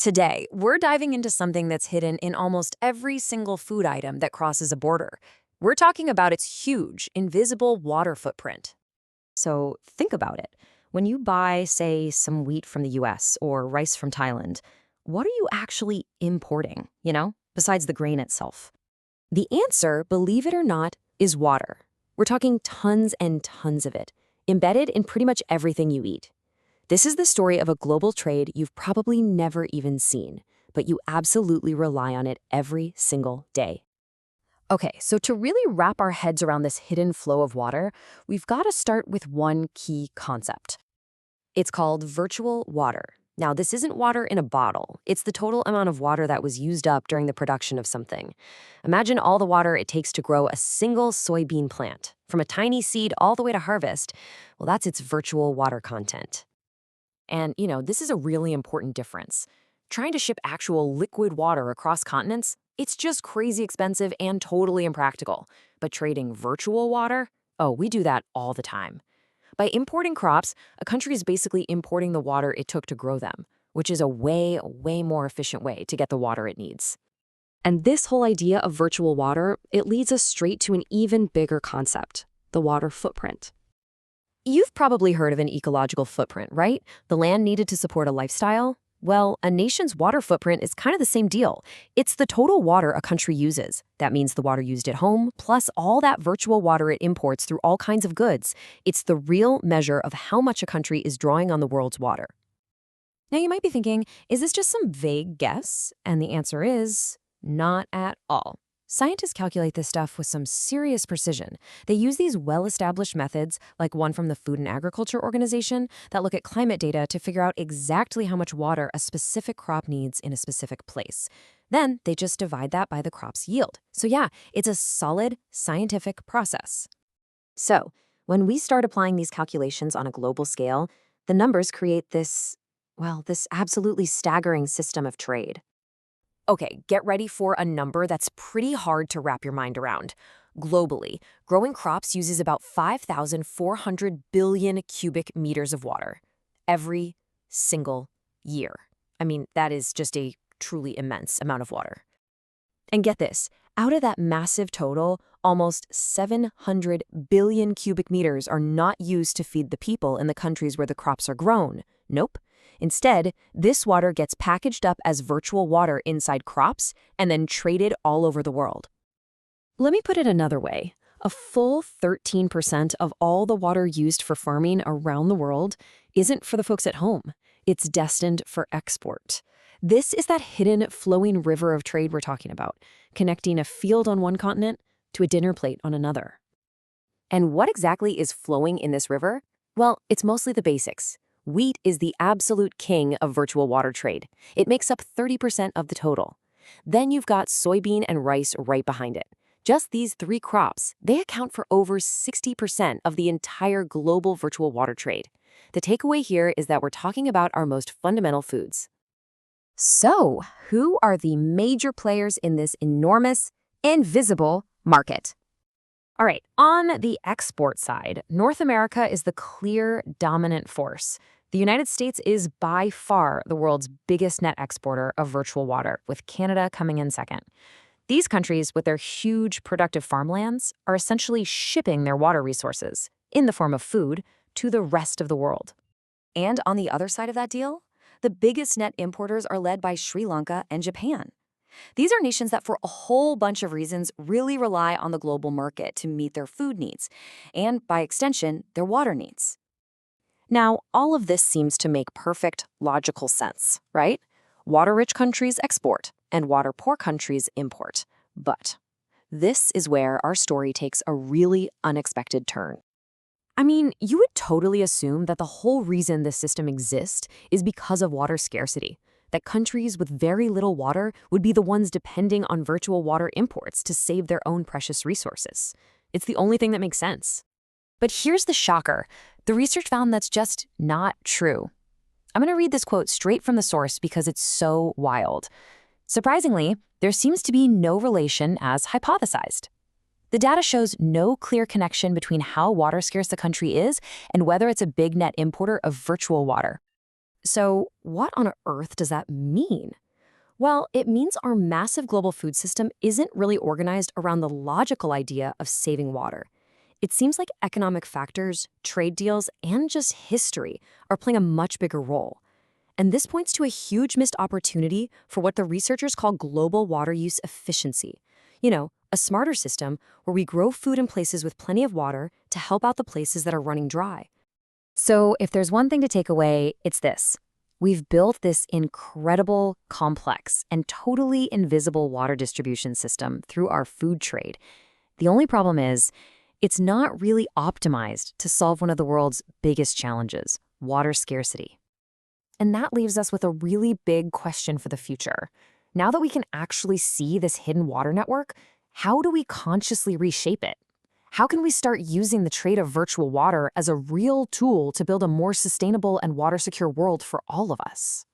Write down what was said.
Today, we're diving into something that's hidden in almost every single food item that crosses a border. We're talking about its huge, invisible water footprint. So think about it. When you buy, say, some wheat from the US or rice from Thailand, what are you actually importing, besides the grain itself? The answer, believe it or not, is water. We're talking tons and tons of it, embedded in pretty much everything you eat. This is the story of a global trade you've probably never even seen, but you absolutely rely on it every single day. Okay, so to really wrap our heads around this hidden flow of water, we've got to start with one key concept. It's called virtual water. Now, this isn't water in a bottle. It's the total amount of water that was used up during the production of something. Imagine all the water it takes to grow a single soybean plant, from a tiny seed all the way to harvest. Well, that's its virtual water content. And, this is a really important difference. Trying to ship actual liquid water across continents, it's just crazy expensive and totally impractical. But trading virtual water? Oh, we do that all the time. By importing crops, a country is basically importing the water it took to grow them, which is a way more efficient way to get the water it needs. And this whole idea of virtual water, it leads us straight to an even bigger concept, the water footprint. You've probably heard of an ecological footprint, right? The land needed to support a lifestyle? Well, a nation's water footprint is kind of the same deal. It's the total water a country uses. That means the water used at home, plus all that virtual water it imports through all kinds of goods. It's the real measure of how much a country is drawing on the world's water. Now, you might be thinking, is this just some vague guess? And the answer is not at all. Scientists calculate this stuff with some serious precision. They use these well-established methods, like one from the Food and Agriculture Organization, that look at climate data to figure out exactly how much water a specific crop needs in a specific place. Then they just divide that by the crop's yield. So yeah, it's a solid scientific process. So when we start applying these calculations on a global scale, the numbers create this absolutely staggering system of trade. Okay, get ready for a number that's pretty hard to wrap your mind around. Globally, growing crops uses about 5,400 billion cubic meters of water every single year. I mean, that is just a truly immense amount of water. And get this, out of that massive total, almost 700 billion cubic meters are not used to feed the people in the countries where the crops are grown. Nope. Instead, this water gets packaged up as virtual water inside crops and then traded all over the world. Let me put it another way. A full 13% of all the water used for farming around the world isn't for the folks at home. It's destined for export. This is that hidden flowing river of trade we're talking about, connecting a field on one continent to a dinner plate on another. And what exactly is flowing in this river? Well, it's mostly the basics. Wheat is the absolute king of virtual water trade. It makes up 30% of the total. Then you've got soybean and rice right behind it. Just these three crops, they account for over 60% of the entire global virtual water trade. The takeaway here is that we're talking about our most fundamental foods. So, who are the major players in this enormous, invisible market? All right, on the export side, North America is the clear dominant force. The United States is by far the world's biggest net exporter of virtual water, with Canada coming in second. These countries, with their huge productive farmlands, are essentially shipping their water resources, in the form of food, to the rest of the world. And on the other side of that deal, the biggest net importers are led by Sri Lanka and Japan. These are nations that, for a whole bunch of reasons, really rely on the global market to meet their food needs, and by extension, their water needs. Now, all of this seems to make perfect, logical sense, right? Water-rich countries export, and water-poor countries import. But this is where our story takes a really unexpected turn. I mean, you would totally assume that the whole reason this system exists is because of water scarcity, that countries with very little water would be the ones depending on virtual water imports to save their own precious resources. It's the only thing that makes sense. But here's the shocker. The research found that's just not true. I'm going to read this quote straight from the source because it's so wild. Surprisingly, there seems to be no relation as hypothesized. The data shows no clear connection between how water scarce the country is and whether it's a big net importer of virtual water. So, what on earth does that mean? Well, it means our massive global food system isn't really organized around the logical idea of saving water. It seems like economic factors, trade deals, and just history are playing a much bigger role. And this points to a huge missed opportunity for what the researchers call global water use efficiency. A smarter system where we grow food in places with plenty of water to help out the places that are running dry. So, if there's one thing to take away, it's this. We've built this incredible, complex, and totally invisible water distribution system through our food trade. The only problem is, it's not really optimized to solve one of the world's biggest challenges, water scarcity. And that leaves us with a really big question for the future. Now that we can actually see this hidden water network, how do we consciously reshape it? How can we start using the trade of virtual water as a real tool to build a more sustainable and water-secure world for all of us?